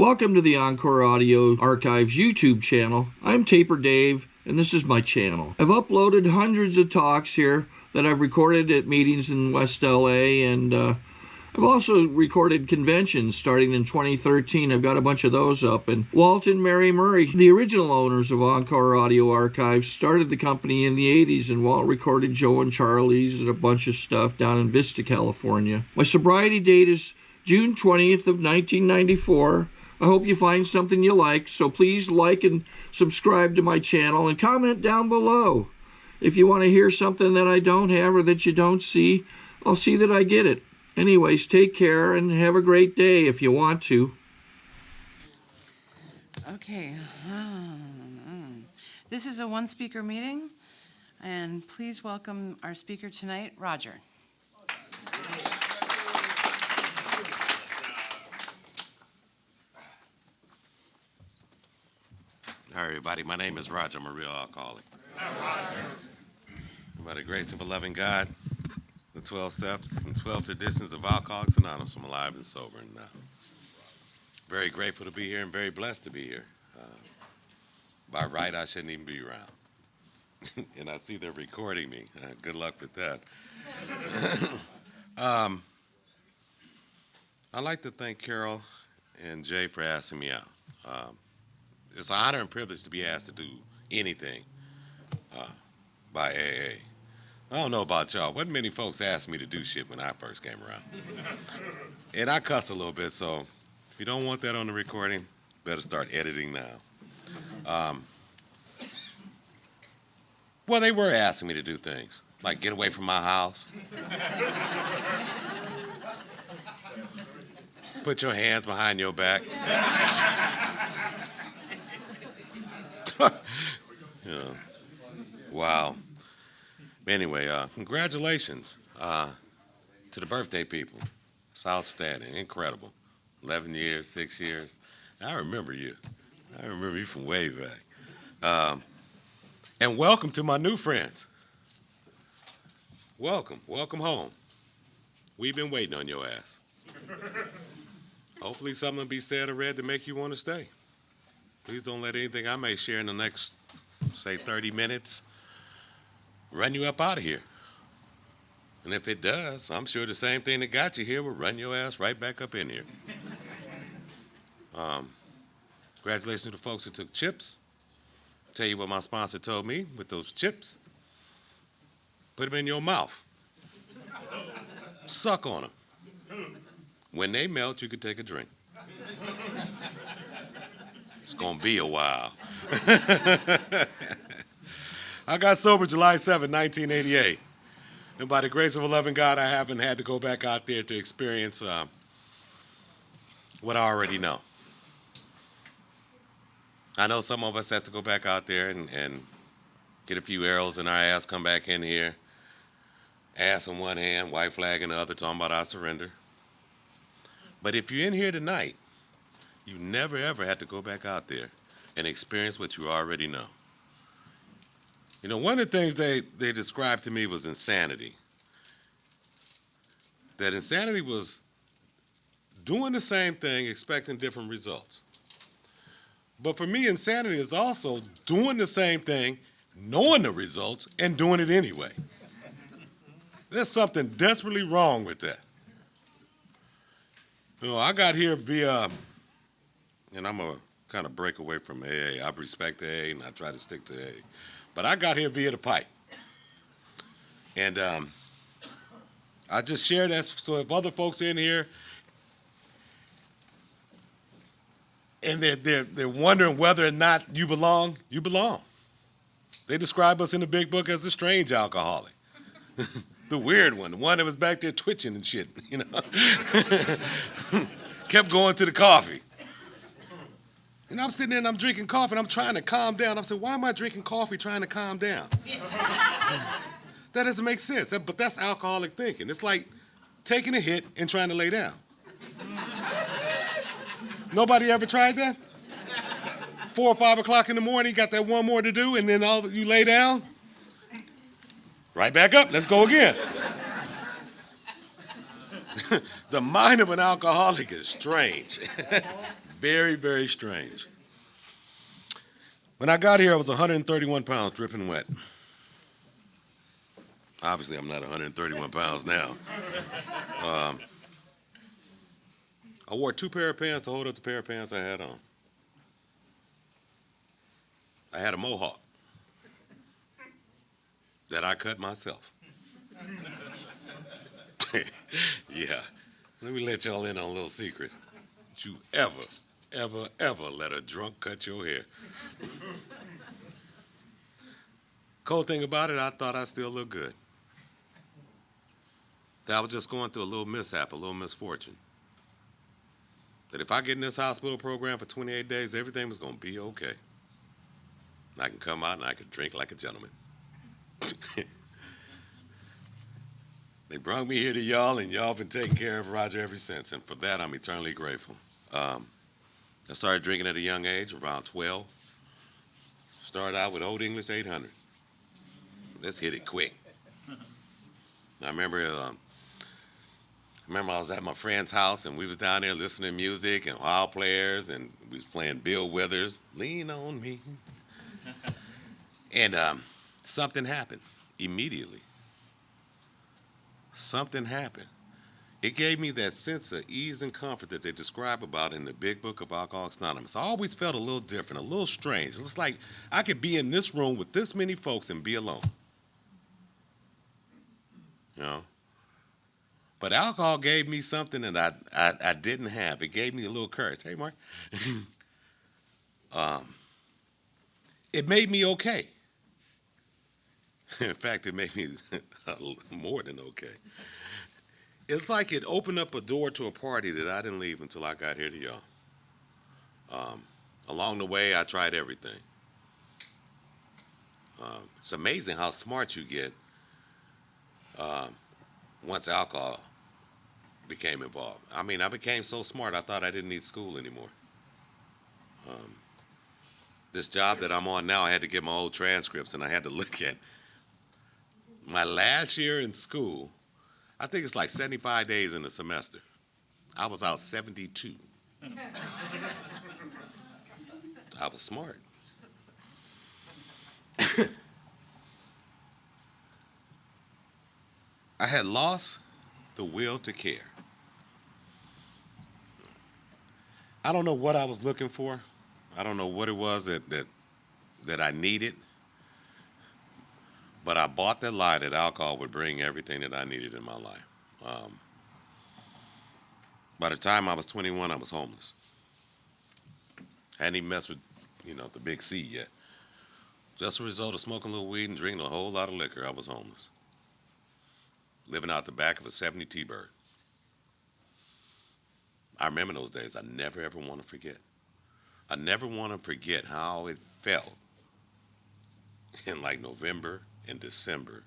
Welcome to the Encore Audio Archives YouTube channel. I'm Taper Dave, and this is my channel. I've uploaded hundreds of talks here that I've recorded at meetings in West LA, and I've also recorded conventions starting in 2013. I've got a bunch of those up. And Walt and Mary Murray, the original owners of Encore Audio Archives, started the company in the 80s, and Walt recorded Joe and Charlie's and a bunch of stuff down in Vista, California. My sobriety date is June 20th of 1994. I hope you find something you like, so please like and subscribe to my channel and comment down below. If you want to hear something that I don't have or that you don't see, I'll see that I get it. Anyways, take care and have a great day if you want to. Okay. This is a one-speaker meeting, and please welcome our speaker tonight, Roger. Hi, everybody. My name is Roger. I'm a real alcoholic. By the grace of a loving God, the 12 steps and 12 traditions of Alcoholics Anonymous, I'm alive and sober. And very grateful to be here and very blessed to be here. By right, I shouldn't even be around. And I see they're recording me. Good luck with that. I'd like to thank Carol and Jay for asking me out. It's an honor and privilege to be asked to do anything by AA. I don't know about y'all. Wasn't many folks asked me to do shit when I first came around. And I cuss a little bit, so if you don't want that on the recording, better start editing now. Well, they were asking me to do things, like get away from my house. Put your hands behind your back. You know, wow. Anyway, congratulations to the birthday people. It's outstanding, incredible. 11 years, 6 years. I remember you. I remember you from way back. And welcome to my new friends. Welcome home. We've been waiting on your ass. Hopefully something will be said or read to make you want to stay. Please don't let anything I may share in the next, say, 30 minutes run you up out of here. And if it does, I'm sure the same thing that got you here will run your ass right back up in here. Congratulations to the folks who took chips. Tell you what my sponsor told me with those chips. Put them in your mouth. Suck on them. When they melt, you can take a drink. It's going to be a while. I got sober July 7, 1988. And by the grace of a loving God, I haven't had to go back out there to experience what I already know. I know some of us have to go back out there and get a few arrows in our ass, come back in here, ass in one hand, white flag in the other, talking about our surrender. But if you're in here tonight, you never, ever had to go back out there and experience what you already know. You know, one of the things they described to me was insanity. That insanity was doing the same thing, expecting different results. But for me, insanity is also doing the same thing, knowing the results, and doing it anyway. There's something desperately wrong with that. You know, I got here via... And I'm going to kind of break away from AA. I respect AA, and I try to stick to AA. But I got here via the pipe. And I just share that so if other folks in here, and they're wondering whether or not you belong, you belong. They describe us in the big book as the strange alcoholic. The weird one, the one that was back there twitching and shit, you know. Kept going to the coffee. And I'm sitting there and I'm drinking coffee and I'm trying to calm down. I'm saying, why am I drinking coffee trying to calm down? That doesn't make sense. But that's alcoholic thinking. It's like taking a hit and trying to lay down. Nobody ever tried that? 4 or 5 o'clock in the morning, you got that one more to do, and then you lay down? Right back up. Let's go again. The mind of an alcoholic is strange. Very, very strange. When I got here, I was 131 pounds, dripping wet. Obviously, I'm not 131 pounds now. I wore 2 pair of pants to hold up the pair of pants I had on. I had a mohawk that I cut myself. Yeah. Let me let y'all in on a little secret. Don't you ever let a drunk cut your hair. Cold thing about it, I thought I still looked good. That I was just going through a little mishap, a little misfortune. That if I get in this hospital program for 28 days, everything was going to be okay. And I can come out and I can drink like a gentleman. They brought me here to y'all, and y'all been taking care of Roger ever since. And for that, I'm eternally grateful. I started drinking at a young age, around 12. Started out with Old English 800. Let's hit it quick. I remember I was at my friend's house, and we was down there listening to music and wild players, and we was playing Bill Withers, Lean on Me. And something happened immediately. Something happened. It gave me that sense of ease and comfort that they describe about in the big book of Alcoholics Anonymous. I always felt a little different, a little strange. It's like I could be in this room with this many folks and be alone. You know? But alcohol gave me something that I didn't have. It gave me a little courage. Hey, Mark. It made me okay. In fact, it made me more than okay. It's like it opened up a door to a party that I didn't leave until I got here to y'all. Along the way, I tried everything. It's amazing how smart you get once alcohol became involved. I mean, I became so smart, I thought I didn't need school anymore. This job that I'm on now, I had to get my old transcripts, and I had to look at my last year in school. I think it's like 75 days in a semester. I was out 72. I was smart. I had lost the will to care. I don't know what I was looking for. I don't know what it was that I needed. But I bought that lie that alcohol would bring everything that I needed in my life. By the time I was 21, I was homeless. Hadn't even messed with, the big C yet. Just a result of smoking a little weed and drinking a whole lot of liquor, I was homeless. Living out the back of a 70 T-Bird. I remember those days. I never, ever want to forget. I never want to forget how it felt in like November and December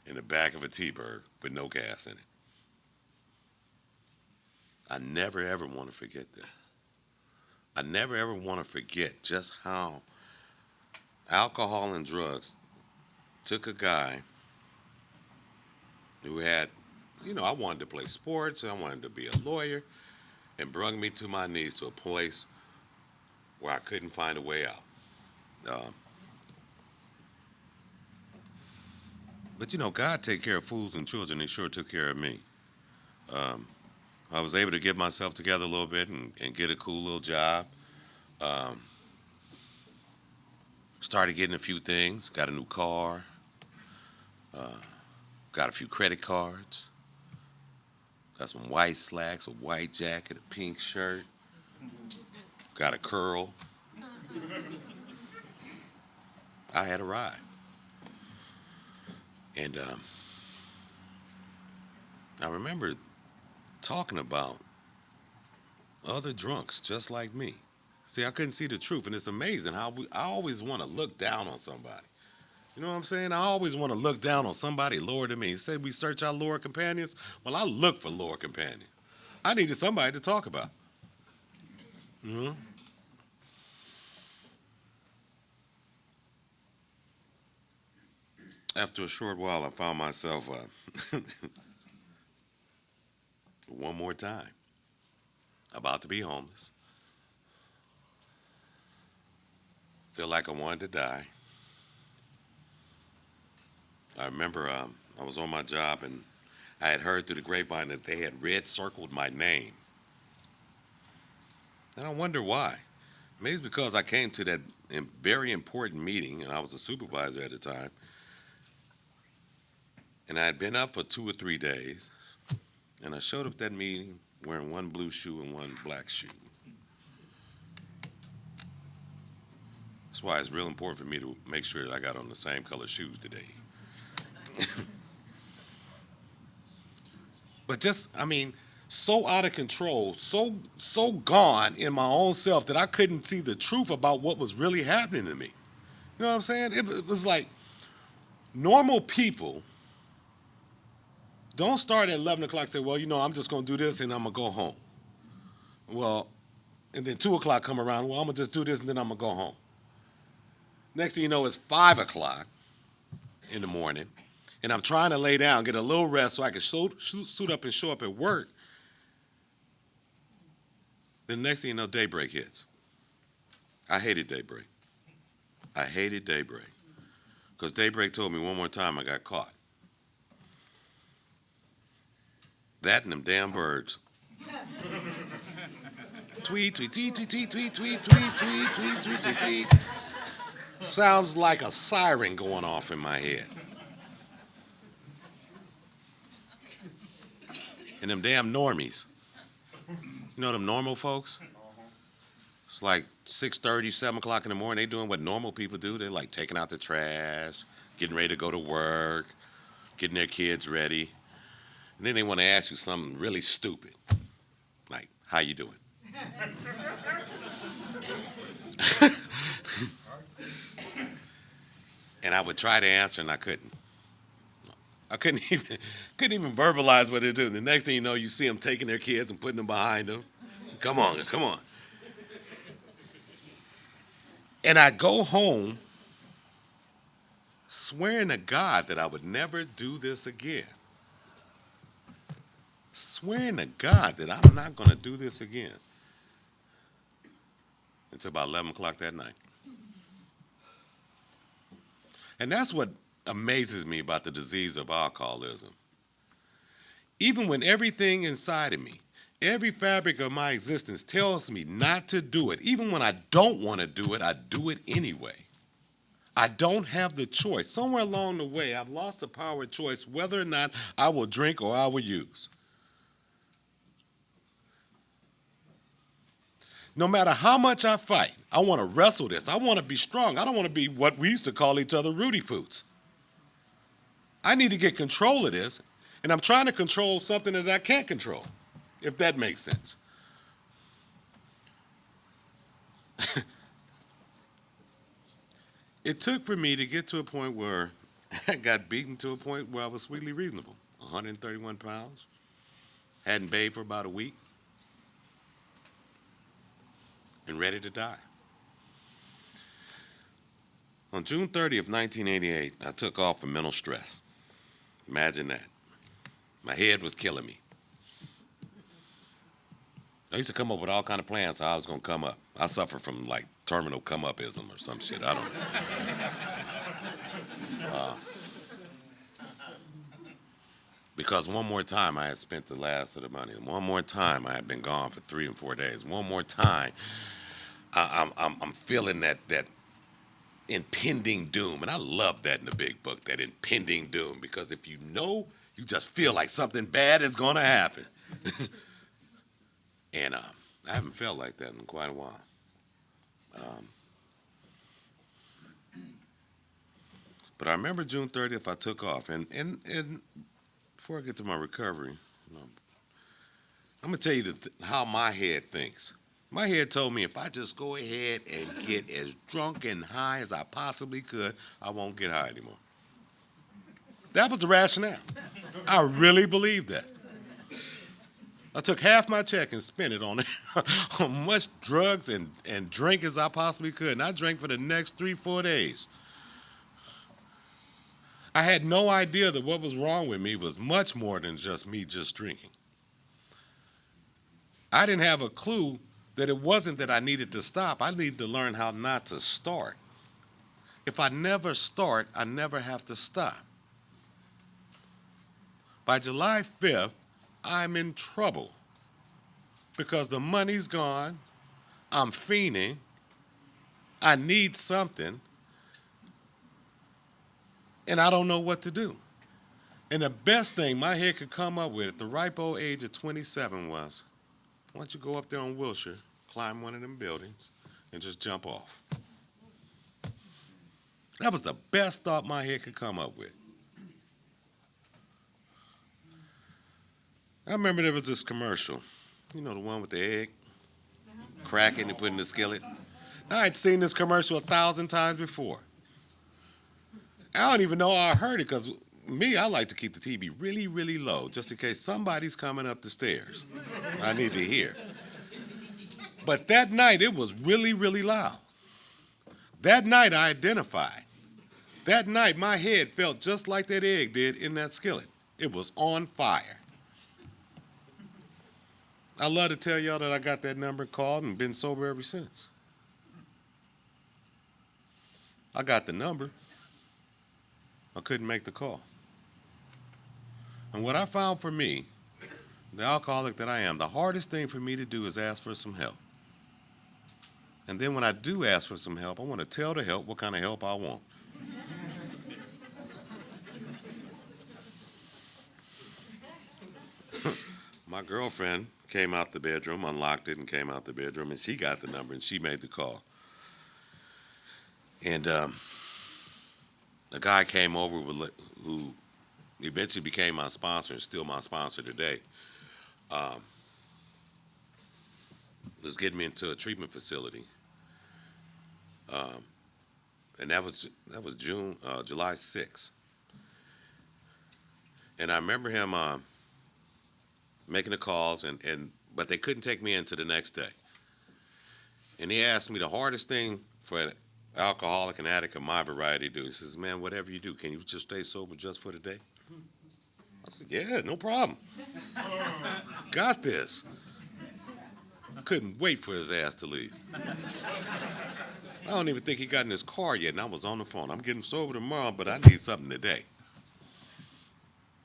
in the back of a T-Bird with no gas in it. I never, ever want to forget that. I never, ever want to forget just how alcohol and drugs took a guy who had, I wanted to play sports, I wanted to be a lawyer, and brought me to my knees to a place where I couldn't find a way out. But God take care of fools and children. He sure took care of me. I was able to get myself together a little bit and get a cool little job. Started getting a few things. Got a new car. Got a few credit cards. Got some white slacks, a white jacket, a pink shirt. Got a curl. I had a ride. And I remember talking about other drunks just like me. See, I couldn't see the truth, and it's amazing how I always want to look down on somebody. You know what I'm saying? I always want to look down on somebody lower than me. You say we search our lower companions? Well, I look for lower companions. I needed somebody to talk about. Mm-hmm. After a short while, I found myself one more time about to be homeless, Feel like I wanted to die. I remember I was on my job and I had heard through the grapevine that they had red circled my name. And I wonder why. Maybe it's because I came to that very important meeting and I was a supervisor at the time. And I had been up for 2 or 3 days. And I showed up at that meeting wearing one blue shoe and one black shoe. That's why it's real important for me to make sure that I got on the same color shoes today. But just, I mean, so out of control, so gone in my own self that I couldn't see the truth about what was really happening to me. You know what I'm saying? It was like normal people don't start at 11 o'clock and say, well, you know, I'm just going to do this and I'm going to go home. Well, and then 2 o'clock come around, well, I'm going to just do this and then I'm going to go home. Next thing you know, it's 5 o'clock in the morning, and I'm trying to lay down, get a little rest so I can suit up and show up at work. Then next thing you know, daybreak hits. I hated daybreak. I hated daybreak. Because daybreak told me one more time I got caught. That and them damn birds. Tweet, tweet, tweet, tweet, tweet, tweet, tweet, tweet, tweet, tweet, tweet, tweet, tweet. Sounds like a siren going off in my head. And them damn normies. You know them normal folks? It's like 6:30, 7 o'clock in the morning. They doing what normal people do. They're like taking out the trash, getting ready to go to work, getting their kids ready. And then they want to ask you something really stupid. Like, how you doing? And I would try to answer and I couldn't. I couldn't even verbalize what they do. The next thing you know, you see them taking their kids and putting them behind them. Come on, come on. And I go home swearing to God that I would never do this again. Swearing to God that I'm not going to do this again. Until about 11 o'clock that night. And that's what amazes me about the disease of alcoholism. Even when everything inside of me, every fabric of my existence tells me not to do it, even when I don't want to do it, I do it anyway. I don't have the choice. Somewhere along the way, I've lost the power of choice whether or not I will drink or I will use. No matter how much I fight, I want to wrestle this. I want to be strong. I don't want to be what we used to call each other Rudy Poots. I need to get control of this, and I'm trying to control something that I can't control, if that makes sense. It took for me to get to a point where I got beaten to a point where I was sweetly reasonable. 131 pounds, hadn't bathed for about a week, and ready to die. On June 30th, 1988, I took off for mental stress. Imagine that. My head was killing me. I used to come up with all kind of plans how I was going to come up. I suffer from like terminal come-upism or some shit. I don't know. Because one more time I had spent the last of the money. One more time I had been gone for 3 and 4 days. One more time I'm feeling that impending doom. And I love that in the big book, that impending doom. Because if you know, you just feel like something bad is going to happen. And I haven't felt like that in quite a while. But I remember June 30th, I took off. And before I get to my recovery, I'm going to tell you how my head thinks. My head told me if I just go ahead and get as drunk and high as I possibly could, I won't get high anymore. That was the rationale. I really believed that. I took half my check and spent it on much drugs and drink as I possibly could. And I drank for the next 3-4 days. I had no idea that what was wrong with me was much more than just me just drinking. I didn't have a clue that it wasn't that I needed to stop. I needed to learn how not to start. If I never start, I never have to stop. By July 5th, I'm in trouble because the money's gone, I'm fiending, I need something, and I don't know what to do. And the best thing my head could come up with at the ripe old age of 27 was, why don't you go up there on Wilshire, climb one of them buildings, and just jump off. That was the best thought my head could come up with. I remember there was this commercial, you know, the one with the egg, cracking and putting in the skillet. I had seen this commercial 1,000 times before. I don't even know how I heard it because me, I like to keep the TV really, really low just in case somebody's coming up the stairs. I need to hear. But that night, it was really, really loud. That night, I identified. That night, my head felt just like that egg did in that skillet. It was on fire. I love to tell y'all that I got that number called and been sober ever since. I got the number. I couldn't make the call. And what I found for me, the alcoholic that I am, the hardest thing for me to do is ask for some help. And then when I do ask for some help, I want to tell the help what kind of help I want. My girlfriend came out the bedroom, unlocked it, and came out the bedroom, and she got the number, and she made the call. And the guy came over who eventually became my sponsor and still my sponsor today. Was getting me into a treatment facility. And that was July 6th. And I remember him making the calls, but they couldn't take me into the next day. And he asked me the hardest thing for an alcoholic and addict of my variety to do. He says, man, whatever you do, can you just stay sober just for the day? I said, yeah, no problem. Got this. Couldn't wait for his ass to leave. I don't even think he got in his car yet, and I was on the phone. I'm getting sober tomorrow, but I need something today.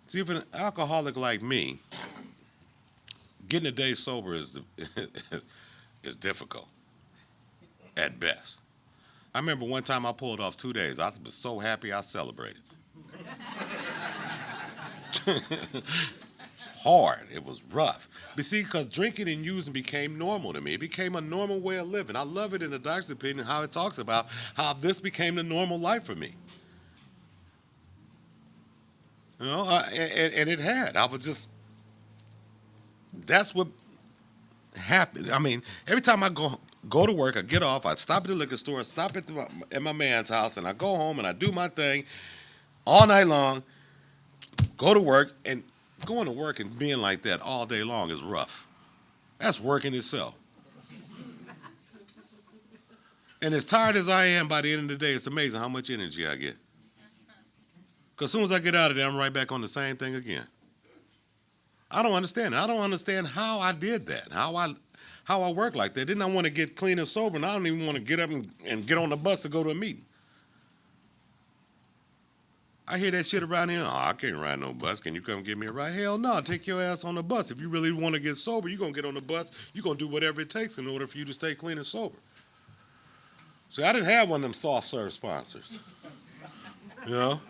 See, if an alcoholic like me, getting a day sober is difficult at best. I remember one time I pulled off 2 days. I was so happy I celebrated. Hard. It was rough. But see, because drinking and using became normal to me. It became a normal way of living. I love it in the doctor's opinion how it talks about how this became the normal life for me. You know, and it had. I was just, that's what happened. I mean, every time I go to work, I get off, I stop at the liquor store, stop at my man's house, and I go home and I do my thing all night long, go to work, and going to work and being like that all day long is rough. That's work in itself. And as tired as I am by the end of the day, it's amazing how much energy I get. Because as soon as I get out of there, I'm right back on the same thing again. I don't understand it. I don't understand how I did that, how I work like that. Didn't I want to get clean and sober, and I don't even want to get up and get on the bus to go to a meeting. I hear that shit around here. Oh, I can't ride no bus. Can you come give me a ride? Hell no, take your ass on the bus. If you really want to get sober, you're going to get on the bus. You're going to do whatever it takes in order for you to stay clean and sober. See, I didn't have one of them soft serve sponsors. You know?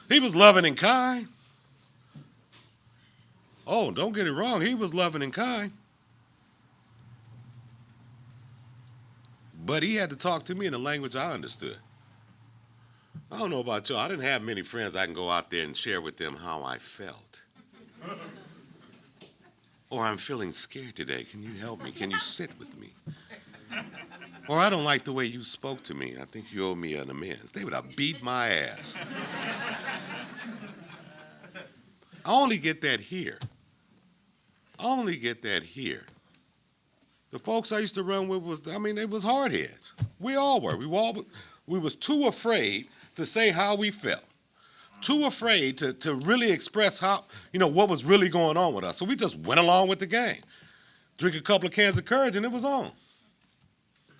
He was loving and kind. Oh, don't get it wrong. He was loving and kind. But he had to talk to me in a language I understood. I don't know about y'all. I didn't have many friends I can go out there and share with them how I felt. Or I'm feeling scared today. Can you help me? Can you sit with me? Or I don't like the way you spoke to me. I think you owe me an amends. They would have beat my ass. I only get that here. I only get that here. The folks I used to run with it was hard heads. We all were. We was too afraid to say how we felt. Too afraid to really express what was really going on with us. So we just went along with the game. Drink a couple of cans of courage and it was on.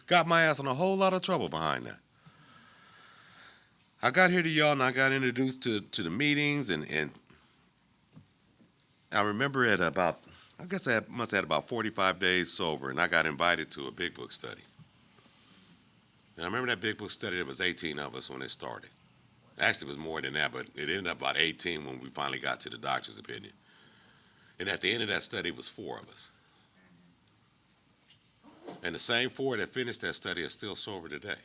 Got my ass in a whole lot of trouble behind that. I got here to y'all and I got introduced to the meetings and I remember at about, I guess I must have had about 45 days sober and I got invited to a big book study. And I remember that big book study, there was 18 of us when it started. Actually, it was more than that, but it ended up about 18 when we finally got to the doctor's opinion. And at the end of that study, it was 4 of us. And the same 4 that finished that study are still sober today.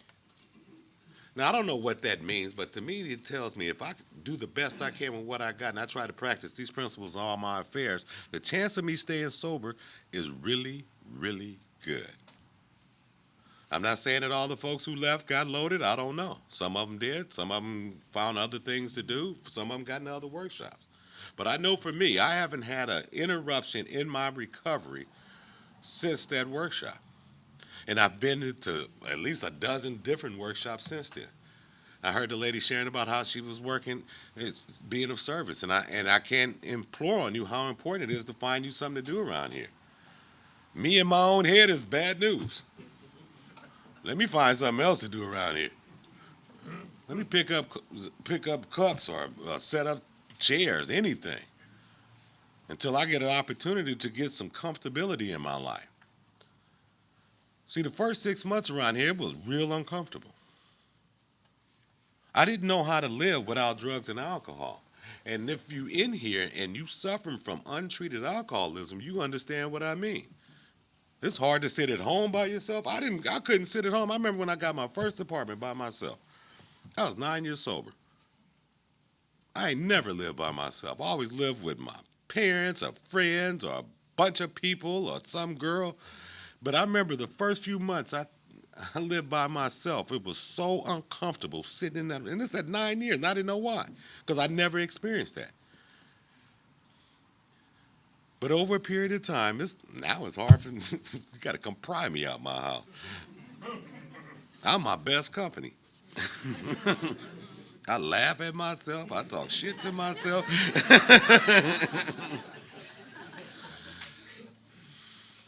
Now, I don't know what that means, but to me, it tells me if I do the best I can with what I got and I try to practice these principles in all my affairs, the chance of me staying sober is really, really good. I'm not saying that all the folks who left got loaded. I don't know. Some of them did. Some of them found other things to do. Some of them got into other workshops. But I know for me, I haven't had an interruption in my recovery since that workshop. And I've been to at least a dozen different workshops since then. I heard the lady sharing about how she was working, being of service. And I can't implore on you how important it is to find you something to do around here. Me in my own head is bad news. Let me find something else to do around here. Let me pick up cups or set up chairs, anything, until I get an opportunity to get some comfortability in my life. See, the first 6 months around here was real uncomfortable. I didn't know how to live without drugs and alcohol. And if you in here and you suffering from untreated alcoholism, you understand what I mean. It's hard to sit at home by yourself. I couldn't sit at home. I remember when I got my first apartment by myself. I was 9 years sober. I ain't never lived by myself. I always lived with my parents or friends or a bunch of people or some girl. But I remember the first few months I lived by myself. It was so uncomfortable sitting in that. And this at 9 years, and I didn't know why, because I never experienced that. But over a period of time, now it's hard for you got to come pry me out my house. I'm my best company. I laugh at myself. I talk shit to myself.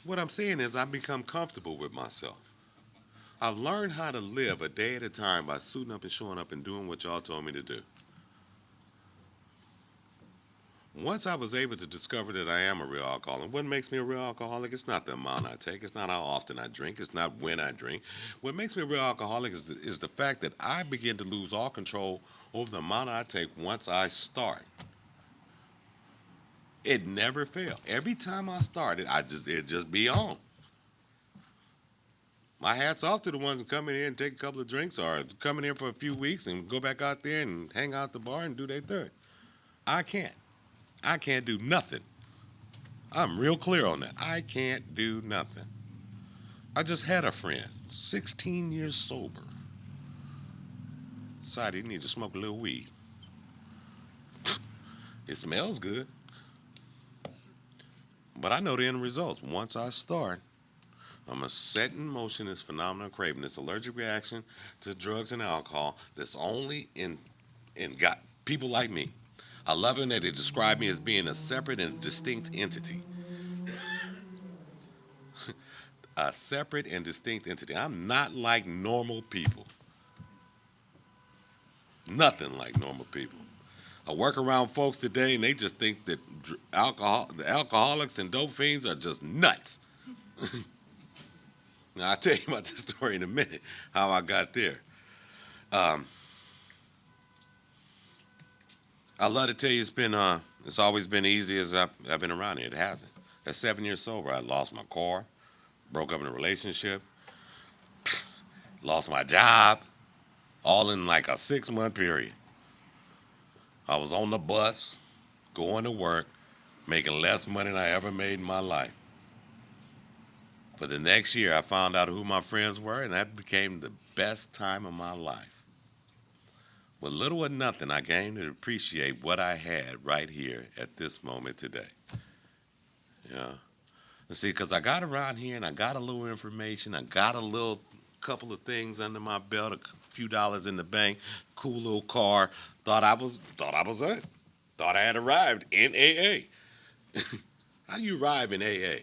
What I'm saying is I've become comfortable with myself. I've learned how to live a day at a time by suiting up and showing up and doing what y'all told me to do. Once I was able to discover that I am a real alcoholic, what makes me a real alcoholic? It's not the amount I take. It's not how often I drink. It's not when I drink. What makes me a real alcoholic is the fact that I begin to lose all control over the amount I take once I start. It never failed. Every time I started, it just be on. My hat's off to the ones who come in here and take a couple of drinks or come in here for a few weeks and go back out there and hang out at the bar and do their thing. I can't. I can't do nothing. I'm real clear on that. I can't do nothing. I just had a friend, 16 years sober. Decided he needed to smoke a little weed. It smells good. But I know the end results. Once I start, I'm going to set in motion this phenomenal craving, this allergic reaction to drugs and alcohol that's only in got people like me. I love it that they describe me as being a separate and distinct entity. A separate and distinct entity. I'm not like normal people. Nothing like normal people. I work around folks today and they just think that the alcoholics and dope fiends are just nuts. Now, I'll tell you about this story in a minute, how I got there. I love to tell you it's always been easy as I've been around here. It hasn't. At 7 years sober, I lost my car, broke up in a relationship, lost my job, all in like a 6-month period. I was on the bus, going to work, making less money than I ever made in my life. For the next year, I found out who my friends were, and that became the best time of my life. With little or nothing, I came to appreciate what I had right here at this moment today. Yeah. And see, because I got around here and I got a little information, I got a little couple of things under my belt, a few dollars in the bank, cool little car, thought I was it. Thought I had arrived in AA. How do you arrive in AA?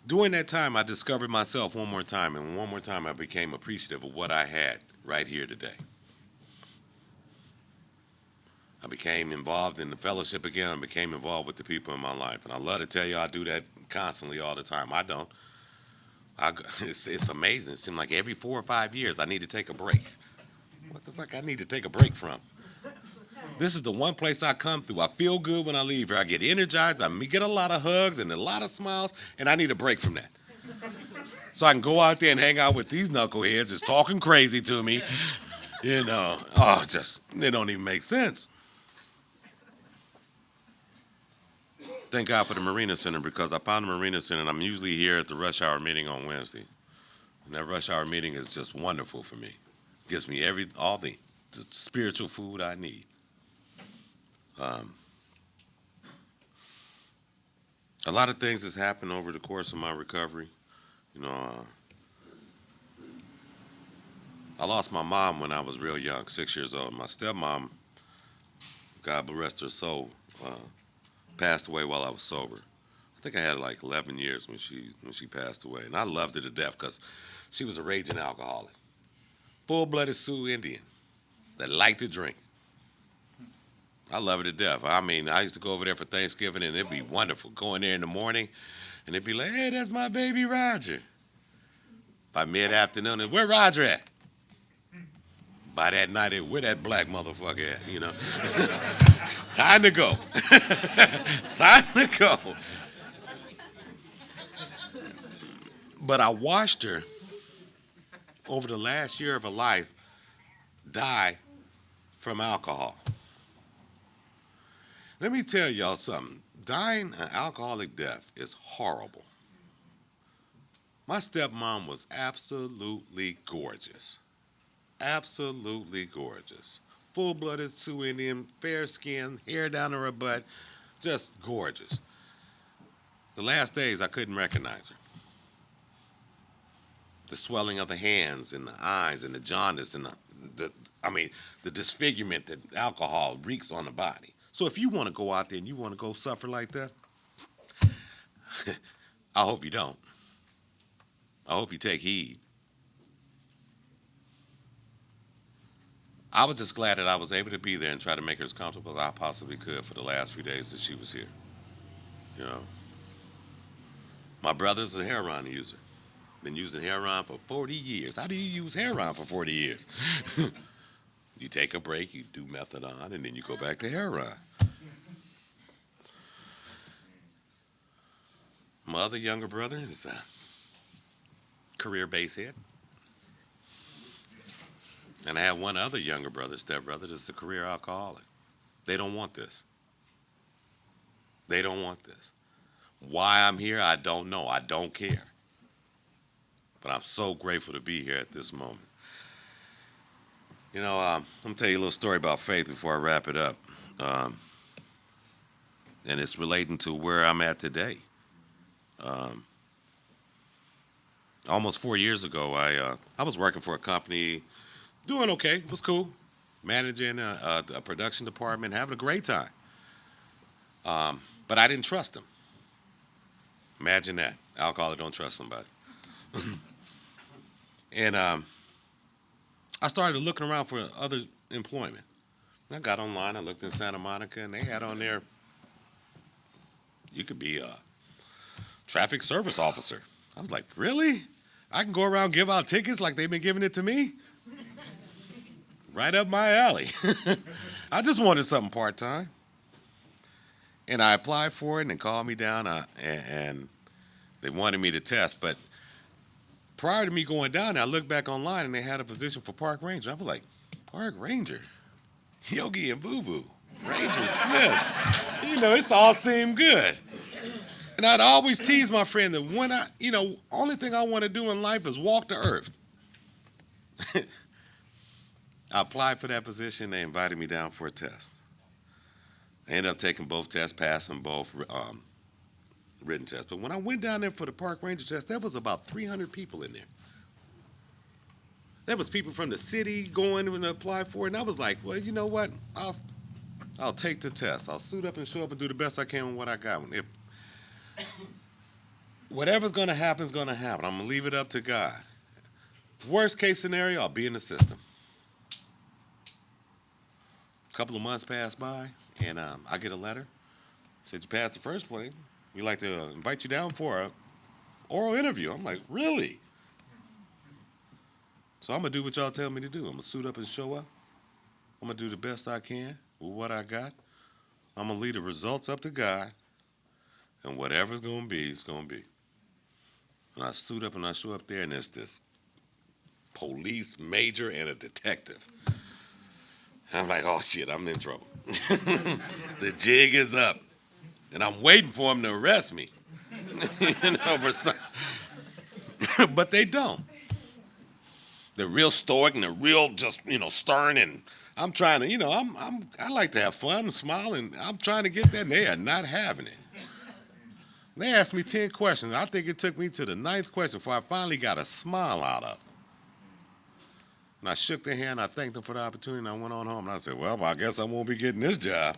During that time, I discovered myself one more time, and one more time I became appreciative of what I had right here today. I became involved in the fellowship again. I became involved with the people in my life. And I love to tell you I do that constantly all the time. I don't. It's amazing. It seems like every 4 or 5 years I need to take a break. What the fuck I need to take a break from? This is the one place I come through. I feel good when I leave here. I get energized. I get a lot of hugs and a lot of smiles, and I need a break from that. So I can go out there and hang out with these knuckleheads that's talking crazy to me. You know, they don't even make sense. Thank God for the Marina Center, because I found the Marina Center, and I'm usually here at the rush hour meeting on Wednesday. And that rush hour meeting is just wonderful for me. It gives me all the spiritual food I need. A lot of things has happened over the course of my recovery. You know, I lost my mom when I was real young, 6 years old. My stepmom, God rest her soul, passed away while I was sober. I think I had like 11 years when she passed away, and I loved her to death because she was a raging alcoholic, full-blooded Sioux Indian that liked to drink. I love her to death. I mean, I used to go over there for Thanksgiving, and it'd be wonderful. Go in there in the morning, and it'd be like, hey, that's my baby Roger. By mid-afternoon, where Roger at? By that night, where that black motherfucker at, you know? Time to go. Time to go. But I watched her over the last year of her life die from alcohol. Let me tell y'all something. Dying an alcoholic death is horrible. My stepmom was absolutely gorgeous. Absolutely gorgeous. Full-blooded Sioux Indian, fair skin, hair down to her butt, just gorgeous. The last days, I couldn't recognize her. The swelling of the hands and the eyes and the jaundice and the disfigurement that alcohol wreaks on the body. So if you want to go out there and you want to go suffer like that, I hope you don't. I hope you take heed. I was just glad that I was able to be there and try to make her as comfortable as I possibly could for the last few days that she was here. You know, my brother's a heroin user. Been using heroin for 40 years. How do you use heroin for 40 years? You take a break, you do methadone, and then you go back to heroin. My other younger brother is a career basehead. And I have one other younger brother, stepbrother, that's a career alcoholic. They don't want this. They don't want this. Why I'm here, I don't know. I don't care. But I'm so grateful to be here at this moment. You know, I'm going to tell you a little story about faith before I wrap it up. And it's relating to where I'm at today. Almost 4 years ago, I was working for a company, doing okay. It was cool. Managing a production department, having a great time. But I didn't trust them. Imagine that. Alcoholic don't trust somebody. And I started looking around for other employment. And I got online. I looked in Santa Monica, and they had on there, you could be a traffic service officer. I was like, really? I can go around and give out tickets like they've been giving it to me? Right up my alley. I just wanted something part-time. And I applied for it, and they called me down, and they wanted me to test. But prior to me going down there, I looked back online, and they had a position for park ranger. I was like, park ranger? Yogi and Boo Boo. Ranger Smith. You know, it's all seemed good. And I'd always tease my friend that when only thing I want to do in life is walk the earth. I applied for that position. They invited me down for a test. I ended up taking both tests, passing both written tests. But when I went down there for the park ranger test, there was about 300 people in there. There was people from the city going to apply for it, and I was like, well, you know what? I'll take the test. I'll suit up and show up and do the best I can with what I got. If whatever's going to happen is going to happen, I'm going to leave it up to God. Worst case scenario, I'll be in the system. A couple of months pass by, and I get a letter. Said, you passed the first plane. We'd like to invite you down for an oral interview. I'm like, really? So I'm going to do what y'all tell me to do. I'm going to suit up and show up. I'm going to do the best I can with what I got. I'm going to leave the results up to God. And whatever's going to be, it's going to be. And I suit up and I show up there, and there's this police major and a detective. I'm like, oh, shit, I'm in trouble. The jig is up. And I'm waiting for them to arrest me. For some. But they don't. They're real stoic and they're real just, stern. And I'm trying to, I like to have fun and smile, and I'm trying to get that, and they are not having it. They asked me 10 questions. I think it took me to the 9th question before I finally got a smile out of it. And I shook their hand, I thanked them for the opportunity, and I went on home. And I said, well, I guess I won't be getting this job.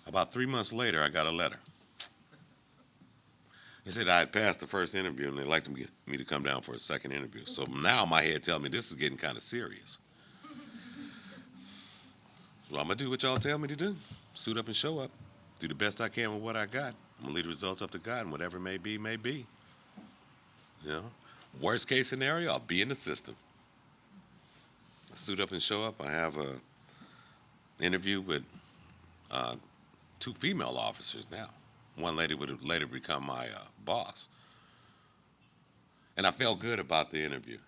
About 3 months later, I got a letter. They said I had passed the first interview, and they'd like me to come down for a second interview. So now my head tells me this is getting kind of serious. So I'm going to do what y'all tell me to do. Suit up and show up. Do the best I can with what I got. I'm going to leave the results up to God, and whatever may be, may be. Worst case scenario, I'll be in the system. I suit up and show up. I have an interview with 2 female officers now. One lady would later become my boss. And I felt good about the interview.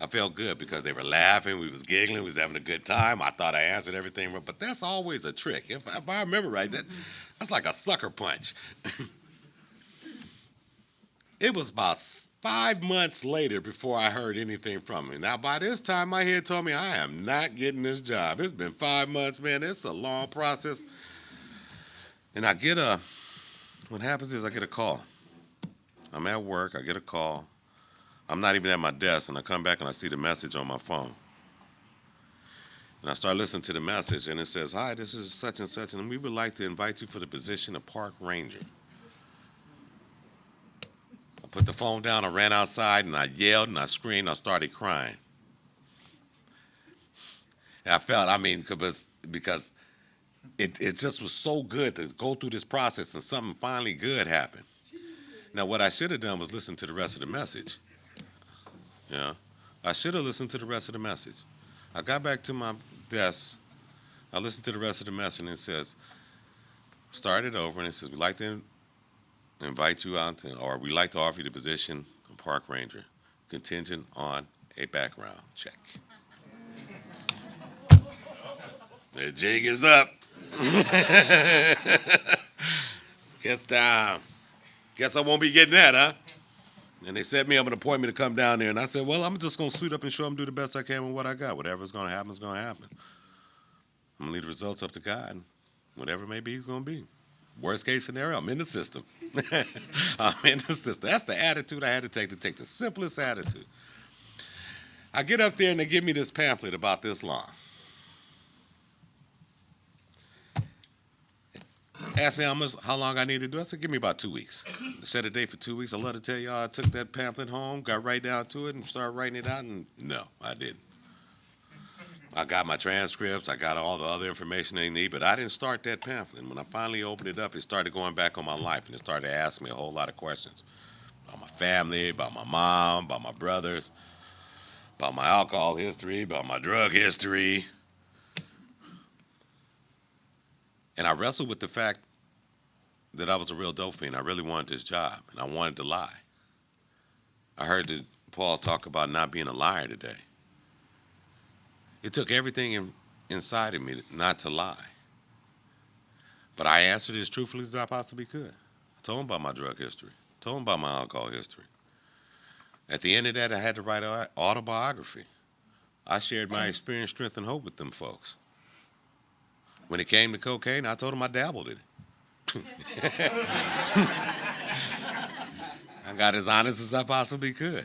I felt good because they were laughing, we was giggling, we was having a good time. I thought I answered everything right, but that's always a trick. If I remember right, that's like a sucker punch. It was about 5 months later before I heard anything from him. Now, by this time, my head told me I am not getting this job. It's been 5 months, man. It's a long process. And what happens is I get a call. I'm at work, I get a call. I'm not even at my desk, and I come back and I see the message on my phone. And I start listening to the message, and it says, hi, this is such and such, and we would like to invite you for the position of park ranger. I put the phone down, I ran outside, and I yelled, and I screamed, I started crying. And I felt, because it just was so good to go through this process, and something finally good happened. Now, what I should have done was listen to the rest of the message. I should have listened to the rest of the message. I got back to my desk. I listened to the rest of the message, and it says, start it over, and it says, we'd like to invite you out, or we'd like to offer you the position of park ranger, contingent on a background check. The jig is up. Guess I won't be getting that, huh? And they set me up an appointment to come down there. And I said, well, I'm just going to suit up and show them, do the best I can with what I got. Whatever's going to happen is going to happen. I'm going to leave the results up to God. And whatever it may be, it's going to be. Worst case scenario, I'm in the system. I'm in the system. That's the attitude I had to take the simplest attitude. I get up there and they give me this pamphlet about this long. Asked me how long I needed to do. I said, give me about 2 weeks. Set a date for 2 weeks. I love to tell y'all I took that pamphlet home, got right down to it, and started writing it out, and no, I didn't. I got my transcripts. I got all the other information they need, but I didn't start that pamphlet. And when I finally opened it up, it started going back on my life, and it started asking me a whole lot of questions about my family, about my mom, about my brothers, about my alcohol history, about my drug history. And I wrestled with the fact that I was a real dope fiend. I really wanted this job, and I wanted to lie. I heard that Paul talk about not being a liar today. It took everything inside of me not to lie. But I answered as truthfully as I possibly could. I told him about my drug history. I told him about my alcohol history. At the end of that, I had to write an autobiography. I shared my experience, strength, and hope with them folks. When it came to cocaine, I told them I dabbled in it. got as honest as I possibly could.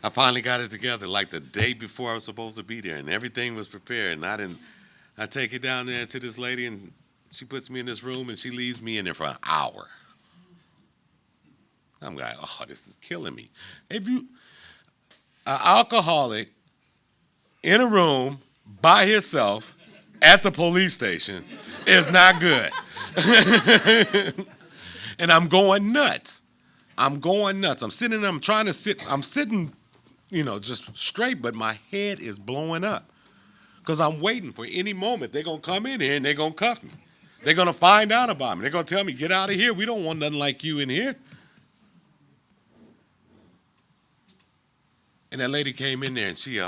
I finally got it together like the day before I was supposed to be there, and everything was prepared. And I take it down there to this lady, and she puts me in this room, and she leaves me in there for an hour. I'm like, oh, this is killing me. If you, an alcoholic in a room by himself at the police station is not good. And I'm going nuts. I'm sitting there, I'm sitting, just straight, but my head is blowing up. Because I'm waiting for any moment. They're going to come in here and they're going to cuff me. They're going to find out about me. They're going to tell me, get out of here. We don't want nothing like you in here. And that lady came in there and she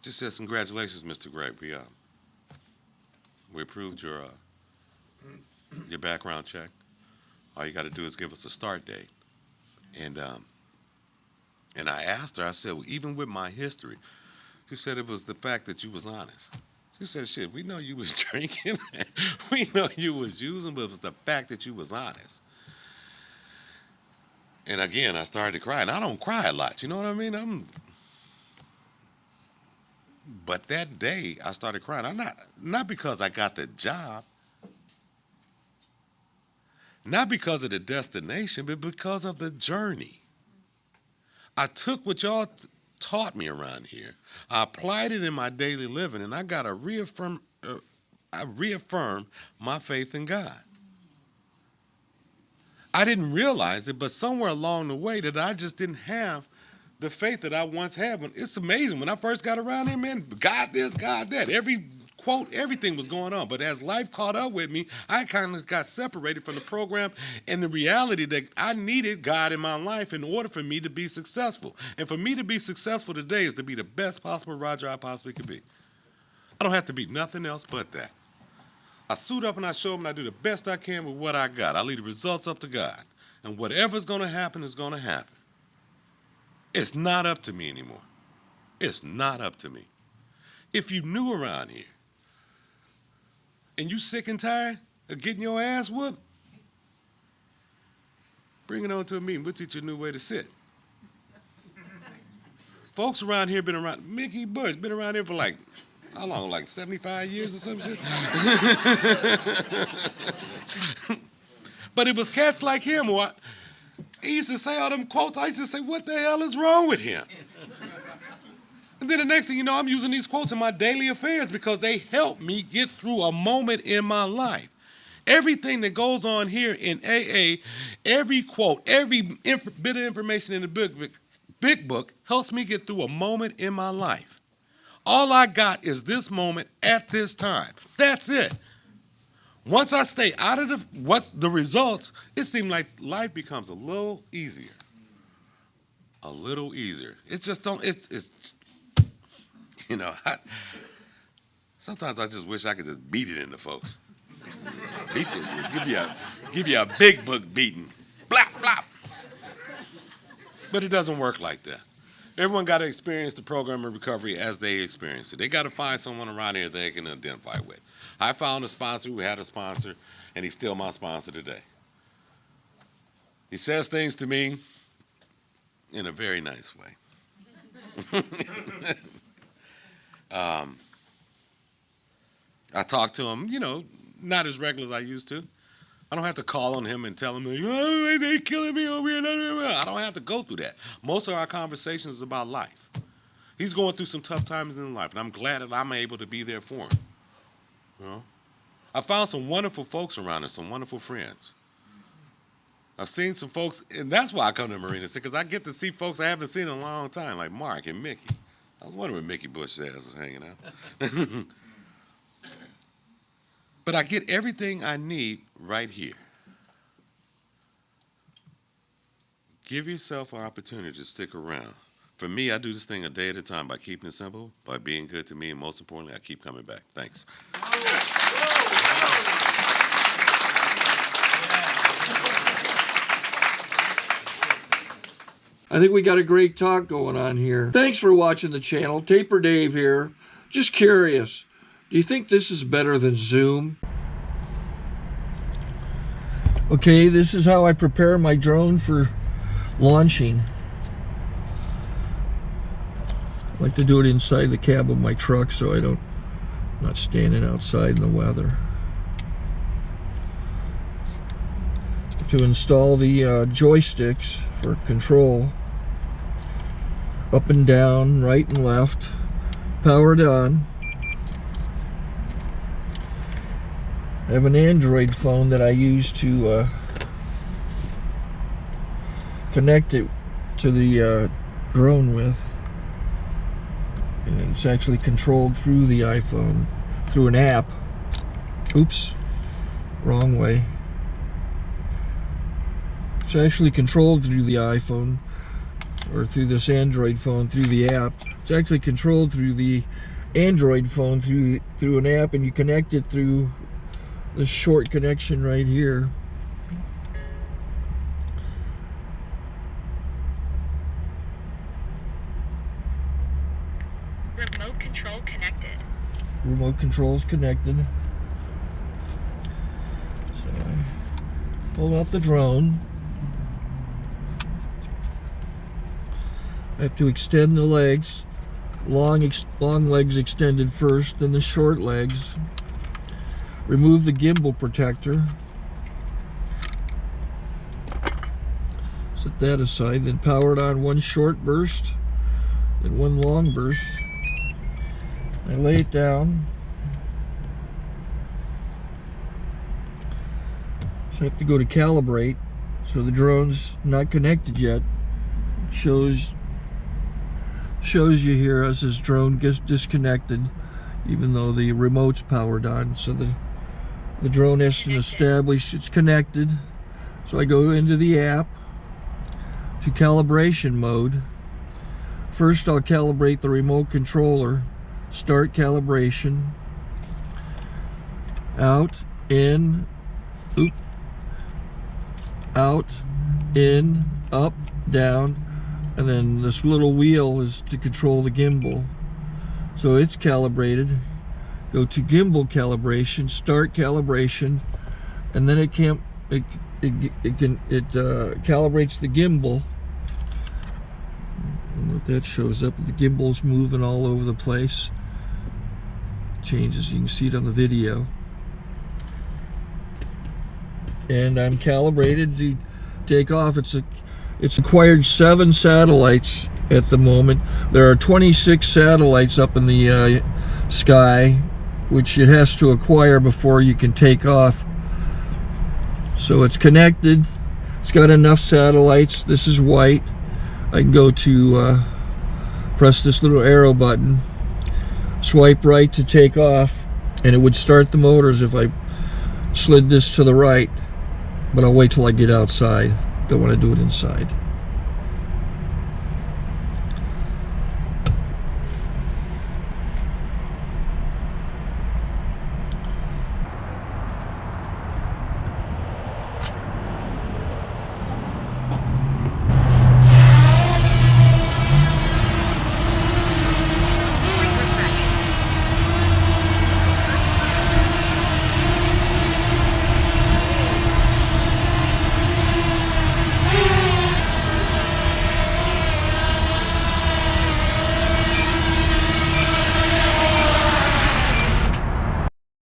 just said, congratulations, Mr. Gray. We approved your background check. All you got to do is give us a start date. And I asked her, I said, well, even with my history, she said it was the fact that you was honest. She said, shit, we know you was drinking. We know you was using, but it was the fact that you was honest. And again, I started to cry. And I don't cry a lot, you know what I mean? But that day, I started crying. I'm not because I got the job, not because of the destination, but because of the journey. I took what y'all taught me around here. I applied it in my daily living, and I got to reaffirm my faith in God. I didn't realize it, but somewhere along the way that I just didn't have the faith that I once had. It's amazing. When I first got around here, man, God this, God that. Every quote, everything was going on. But as life caught up with me, I kind of got separated from the program and the reality that I needed God in my life in order for me to be successful. And for me to be successful today is to be the best possible Roger I possibly could be. I don't have to be nothing else but that. I suit up and I show up and I do the best I can with what I got. I leave the results up to God. And whatever's going to happen is going to happen. It's not up to me anymore. It's not up to me. If you new around here and you sick and tired of getting your ass whooped, bring it on to a meeting. We'll teach you a new way to sit. Folks around here been around, Mickey Bush been around here for like, how long, like 75 years or some shit? But it was cats like him who he used to say all them quotes. I used to say, what the hell is wrong with him? And then the next thing you know, I'm using these quotes in my daily affairs because they help me get through a moment in my life. Everything that goes on here in AA, every quote, every bit of information in the big book helps me get through a moment in my life. All I got is this moment at this time. That's it. Once I stay out of the results, it seems like life becomes a little easier. A little easier. It's just sometimes I just wish I could just beat it into folks. Beat you, give you a big book beating. Blap, blap. But it doesn't work like that. Everyone got to experience the program of recovery as they experience it. They got to find someone around here they can identify with. I found a sponsor who had a sponsor, and he's still my sponsor today. He says things to me in a very nice way. I talk to him, not as regular as I used to. I don't have to call on him and tell him, oh, they killing me over here. I don't have to go through that. Most of our conversations is about life. He's going through some tough times in life, and I'm glad that I'm able to be there for him. I found some wonderful folks around us, some wonderful friends. I've seen some folks, and that's why I come to Marina, because I get to see folks I haven't seen in a long time, like Mark and Mickey. I was wondering where Mickey Bush is hanging out. But I get everything I need right here. Give yourself an opportunity to stick around. For me, I do this thing a day at a time by keeping it simple, by being good to me, and most importantly, I keep coming back. Thanks. I think we got a great talk going on here. Thanks for watching the channel. Taper Dave here. Just curious. Do you think this is better than Zoom? Okay, this is how I prepare my drone for launching. I like to do it inside the cab of my truck so I'm not standing outside in the weather. To install the joysticks for control, up and down, right and left, powered on. I have an Android phone that I use to connect it to the drone with. And it's actually controlled through the iPhone, through an app. Oops, wrong way. It's actually controlled through the iPhone, or through this Android phone, through the app. It's actually controlled through the Android phone, through an app, and you connect it through this short connection right here. Remote control connected. Remote control's connected. So I pull out the drone. I have to extend the legs. Long legs extended first, then the short legs. Remove the gimbal protector. Set that aside, then power it on one short burst, then one long burst. I lay it down. So I have to go to calibrate. So the drone's not connected yet. It shows you here as this drone gets disconnected, even though the remote's powered on. So the drone has to establish it's connected. So I go into the app to calibration mode. First I'll calibrate the remote controller. Start calibration. Out, in, oop, out, in, up, down, and then this little wheel is to control the gimbal. So it's calibrated. Go to gimbal calibration, start calibration, and then it calibrates the gimbal. I don't know if that shows up. The gimbal's moving all over the place. Changes, you can see it on the video. And I'm calibrated to take off. It's acquired 7 satellites at the moment. There are 26 satellites up in the sky, which it has to acquire before you can take off. So it's connected. It's got enough satellites. This is white. I can go to press this little arrow button, swipe right to take off, and it would start the motors if I slid this to the right. But I'll wait till I get outside. Don't want to do it inside.